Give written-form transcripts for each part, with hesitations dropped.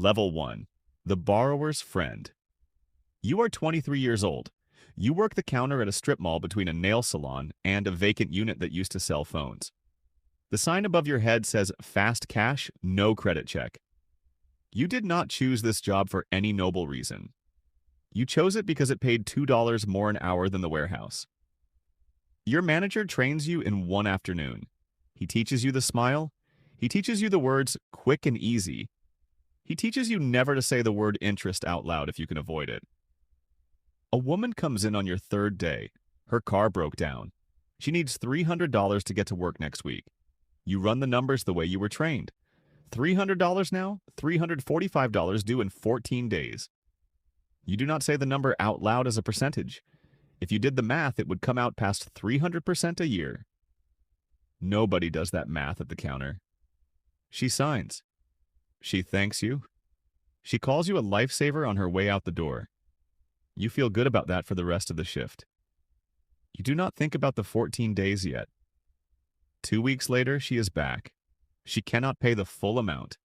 Level 1. The borrower's friend. You are 23 years old. You work the counter at a strip mall between a nail salon and a vacant unit that used to sell phones. The sign above your head says fast cash, no credit check. You did not choose this job for any noble reason. You chose it because it paid $2 more an hour than the warehouse. Your manager trains you in one afternoon. He teaches you the smile. He teaches you the words quick and easy. He teaches you never to say the word interest out loud if you can avoid it. A woman comes in on your third day. Her car broke down. She needs $300 to get to work next week. You run the numbers the way you were trained. $300 now, $345 due in 14 days. You do not say the number out loud as a percentage. If you did the math, it would come out past 300% a year. Nobody does that math at the counter. She signs. She thanks you. She calls you a lifesaver on her way out the door. You feel good about that for the rest of the shift. You do not think about the 14 days yet. 2 weeks later, she is back. She cannot pay the full amount.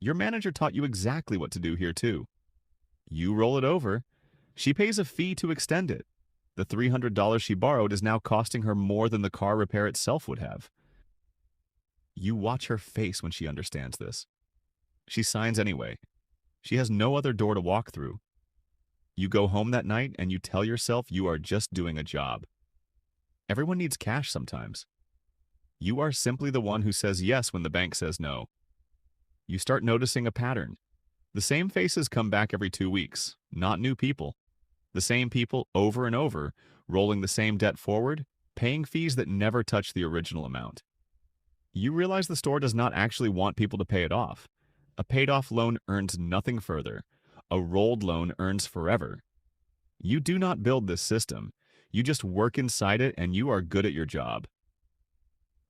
Your manager taught you exactly what to do here too. You roll it over. She pays a fee to extend it. The $300 she borrowed is now costing her more than the car repair itself would have. You watch her face when she understands this. She signs anyway. She has no other door to walk through. You go home that night and you tell yourself you are just doing a job. Everyone needs cash sometimes. You are simply the one who says yes when the bank says no. You start noticing a pattern. The same faces come back every 2 weeks, not new people. The same people over and over, rolling the same debt forward, paying fees that never touch the original amount. You realize the store does not actually want people to pay it off. A paid-off loan earns nothing further. A rolled loan earns forever. You do not build this system. You just work inside it and you are good at your job.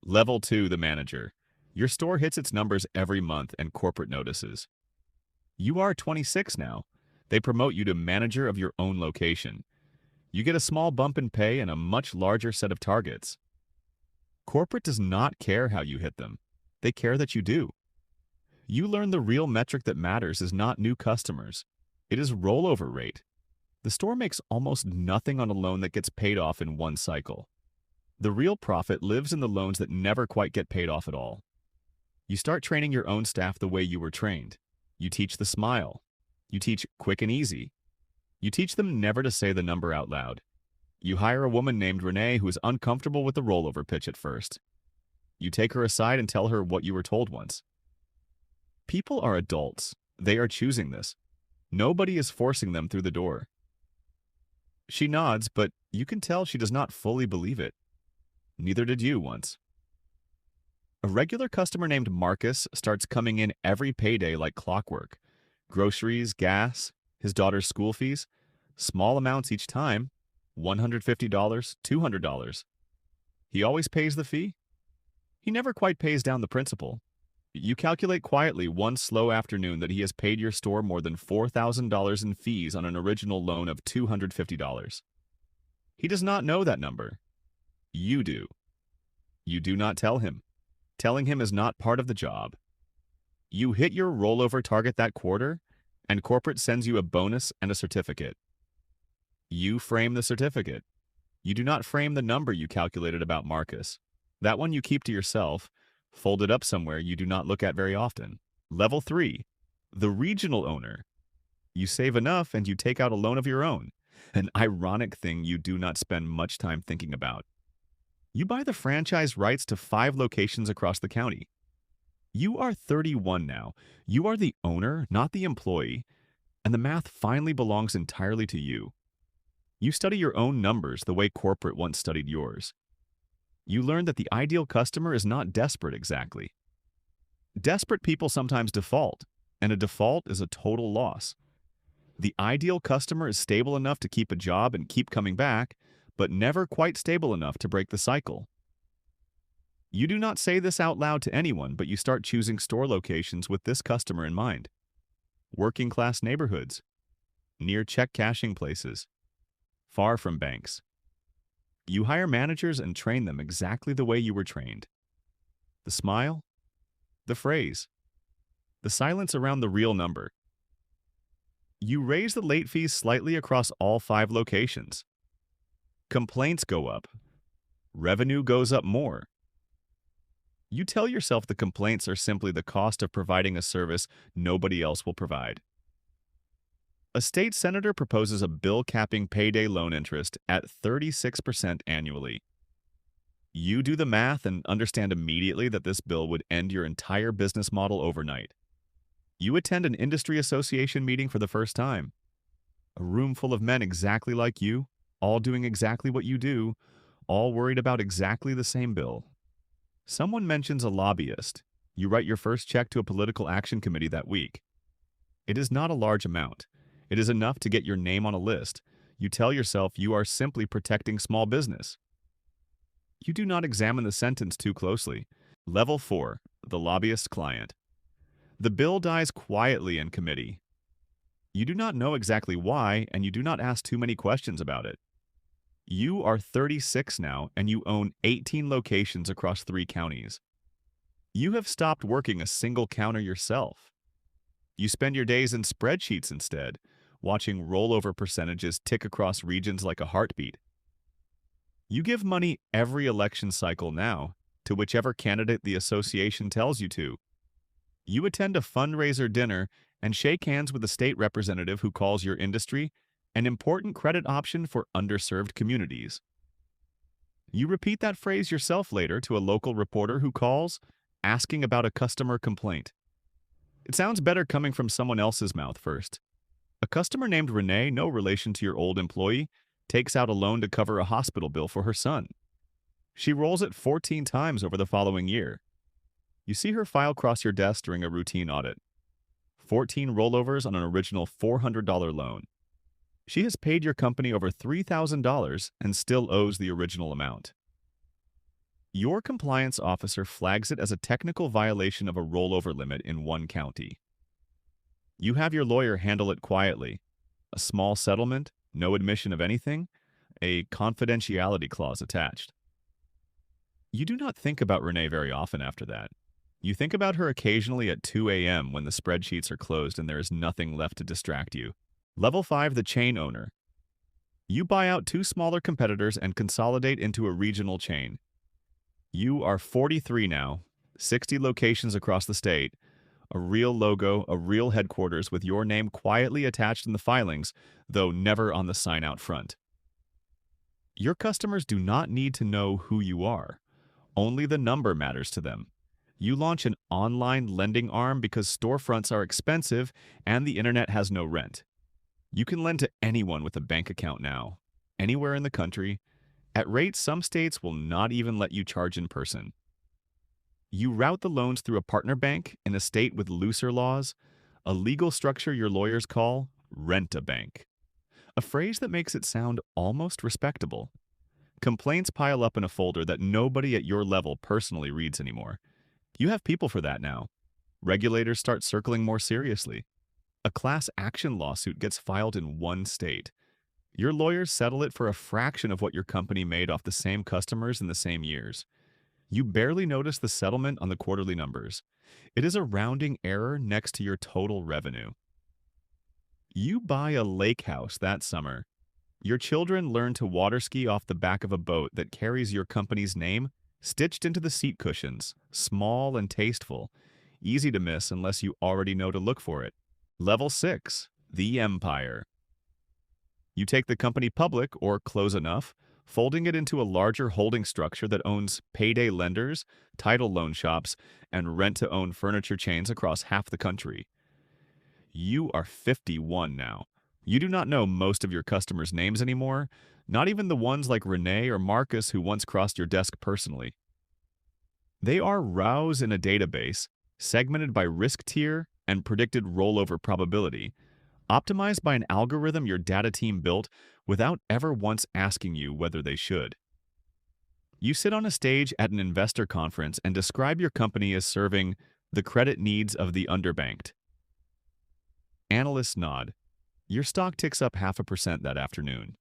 Level 2, the manager. Your store hits its numbers every month and corporate notices. You are 26 now. They promote you to manager of your own location. You get a small bump in pay and a much larger set of targets. Corporate does not care how you hit them. They care that you do. You learn the real metric that matters is not new customers. It is rollover rate. The store makes almost nothing on a loan that gets paid off in one cycle. The real profit lives in the loans that never quite get paid off at all. You start training your own staff the way you were trained. You teach the smile. You teach quick and easy. You teach them never to say the number out loud. You hire a woman named Renee who is uncomfortable with the rollover pitch at first. You take her aside and tell her what you were told once. People are adults. They are choosing this. Nobody is forcing them through the door. She nods, but you can tell she does not fully believe it. Neither did you once. A regular customer named Marcus starts coming in every payday like clockwork. Groceries, gas, his daughter's school fees, small amounts each time, $150, $200. He always pays the fee. He never quite pays down the principal. You calculate quietly one slow afternoon that he has paid your store more than $4,000 in fees on an original loan of $250. He does not know that number. You do. You do not tell him. Telling him is not part of the job. You hit your rollover target that quarter, and corporate sends you a bonus and a certificate. You frame the certificate. You do not frame the number you calculated about Marcus. That one you keep to yourself, folded up somewhere you do not look at very often. Level 3, the regional owner. You save enough and you take out a loan of your own, an ironic thing you do not spend much time thinking about. You buy the franchise rights to 5 locations across the county. You are 31 now. You are the owner, not the employee, and the math finally belongs entirely to you. You study your own numbers the way corporate once studied yours. You learn that the ideal customer is not desperate exactly. Desperate people sometimes default, and a default is a total loss. The ideal customer is stable enough to keep a job and keep coming back, but never quite stable enough to break the cycle. You do not say this out loud to anyone, but you start choosing store locations with this customer in mind. Working-class neighborhoods, near check-cashing places, far from banks. You hire managers and train them exactly the way you were trained. The smile, the phrase, the silence around the real number. You raise the late fees slightly across all 5 locations. Complaints go up. Revenue goes up more. You tell yourself the complaints are simply the cost of providing a service nobody else will provide. A state senator proposes a bill capping payday loan interest at 36% annually. You do the math and understand immediately that this bill would end your entire business model overnight. You attend an industry association meeting for the first time. A room full of men exactly like you, all doing exactly what you do, all worried about exactly the same bill. Someone mentions a lobbyist. You write your first check to a political action committee that week. It is not a large amount. It is enough to get your name on a list. You tell yourself you are simply protecting small business. You do not examine the sentence too closely. Level 4, the lobbyist's client. The bill dies quietly in committee. You do not know exactly why, and you do not ask too many questions about it. You are 36 now, and you own 18 locations across 3 counties. You have stopped working a single counter yourself. You spend your days in spreadsheets instead, watching rollover percentages tick across regions like a heartbeat. You give money every election cycle now to whichever candidate the association tells you to. You attend a fundraiser dinner and shake hands with a state representative who calls your industry an important credit option for underserved communities. You repeat that phrase yourself later to a local reporter who calls, asking about a customer complaint. It sounds better coming from someone else's mouth first. A customer named Renee, no relation to your old employee, takes out a loan to cover a hospital bill for her son. She rolls it 14 times over the following year. You see her file cross your desk during a routine audit. 14 rollovers on an original $400 loan. She has paid your company over $3,000 and still owes the original amount. Your compliance officer flags it as a technical violation of a rollover limit in one county. You have your lawyer handle it quietly. A small settlement, no admission of anything, a confidentiality clause attached. You do not think about Renee very often after that. You think about her occasionally at 2 a.m. when the spreadsheets are closed and there is nothing left to distract you. Level 5, the chain owner. You buy out 2 smaller competitors and consolidate into a regional chain. You are 43 now, 60 locations across the state, a real logo, a real headquarters with your name quietly attached in the filings, though never on the sign out front. Your customers do not need to know who you are. Only the number matters to them. You launch an online lending arm because storefronts are expensive and the internet has no rent. You can lend to anyone with a bank account now, anywhere in the country, at rates some states will not even let you charge in person. You route the loans through a partner bank in a state with looser laws, a legal structure your lawyers call rent-a-bank, a phrase that makes it sound almost respectable. Complaints pile up in a folder that nobody at your level personally reads anymore. You have people for that now. Regulators start circling more seriously. A class action lawsuit gets filed in one state. Your lawyers settle it for a fraction of what your company made off the same customers in the same years. You barely notice the settlement on the quarterly numbers. It is a rounding error next to your total revenue. You buy a lake house that summer. Your children learn to water ski off the back of a boat that carries your company's name stitched into the seat cushions, small and tasteful, easy to miss unless you already know to look for it. Level 6, the empire. You take the company public or close enough, folding it into a larger holding structure that owns payday lenders, title loan shops, and rent-to-own furniture chains across half the country. You are 51 now. You do not know most of your customers' names anymore, not even the ones like Renee or Marcus who once crossed your desk personally. They are rows in a database, segmented by risk tier and predicted rollover probability, optimized by an algorithm your data team built without ever once asking you whether they should. You sit on a stage at an investor conference and describe your company as serving the credit needs of the underbanked. Analysts nod. Your stock ticks up 0.5% that afternoon.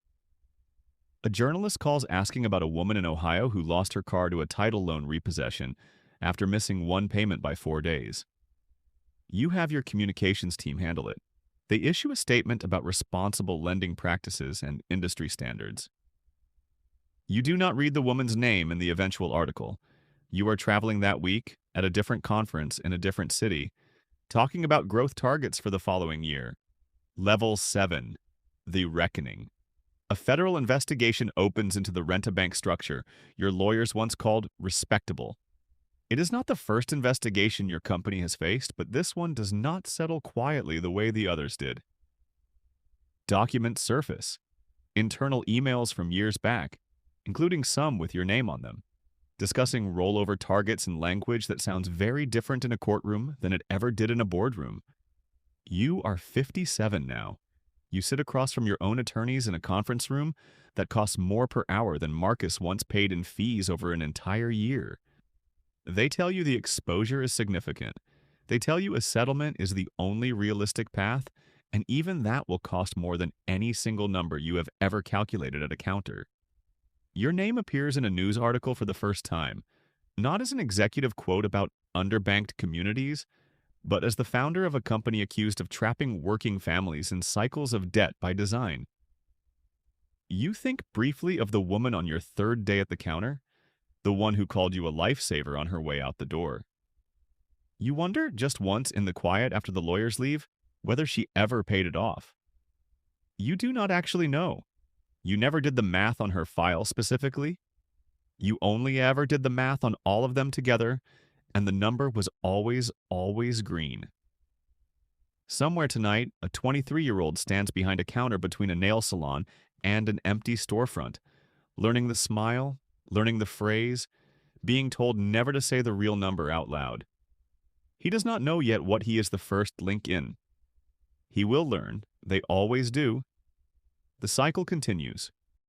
A journalist calls asking about a woman in Ohio who lost her car to a title loan repossession after missing one payment by 4 days. You have your communications team handle it. They issue a statement about responsible lending practices and industry standards. You do not read the woman's name in the eventual article. You are traveling that week at a different conference in a different city, talking about growth targets for the following year. Level 7, The Reckoning. A federal investigation opens into the rent-a-bank structure your lawyers once called respectable. It is not the first investigation your company has faced, but this one does not settle quietly the way the others did. Documents surface. Internal emails from years back, including some with your name on them, discussing rollover targets in language that sounds very different in a courtroom than it ever did in a boardroom. You are 57 now. You sit across from your own attorneys in a conference room that costs more per hour than Marcus once paid in fees over an entire year. They tell you the exposure is significant. They tell you a settlement is the only realistic path, and even that will cost more than any single number you have ever calculated at a counter. Your name appears in a news article for the first time, not as an executive quote about underbanked communities, but as the founder of a company accused of trapping working families in cycles of debt by design. You think briefly of the woman on your third day at the counter, the one who called you a lifesaver on her way out the door. You wonder, just once in the quiet after the lawyers leave, whether she ever paid it off. You do not actually know. You never did the math on her file specifically. You only ever did the math on all of them together, and the number was always green. Somewhere tonight, a 23-year-old stands behind a counter between a nail salon and an empty storefront, learning the smile, learning the phrase, being told never to say the real number out loud. He does not know yet what he is the first link in. He will learn. They always do. The cycle continues.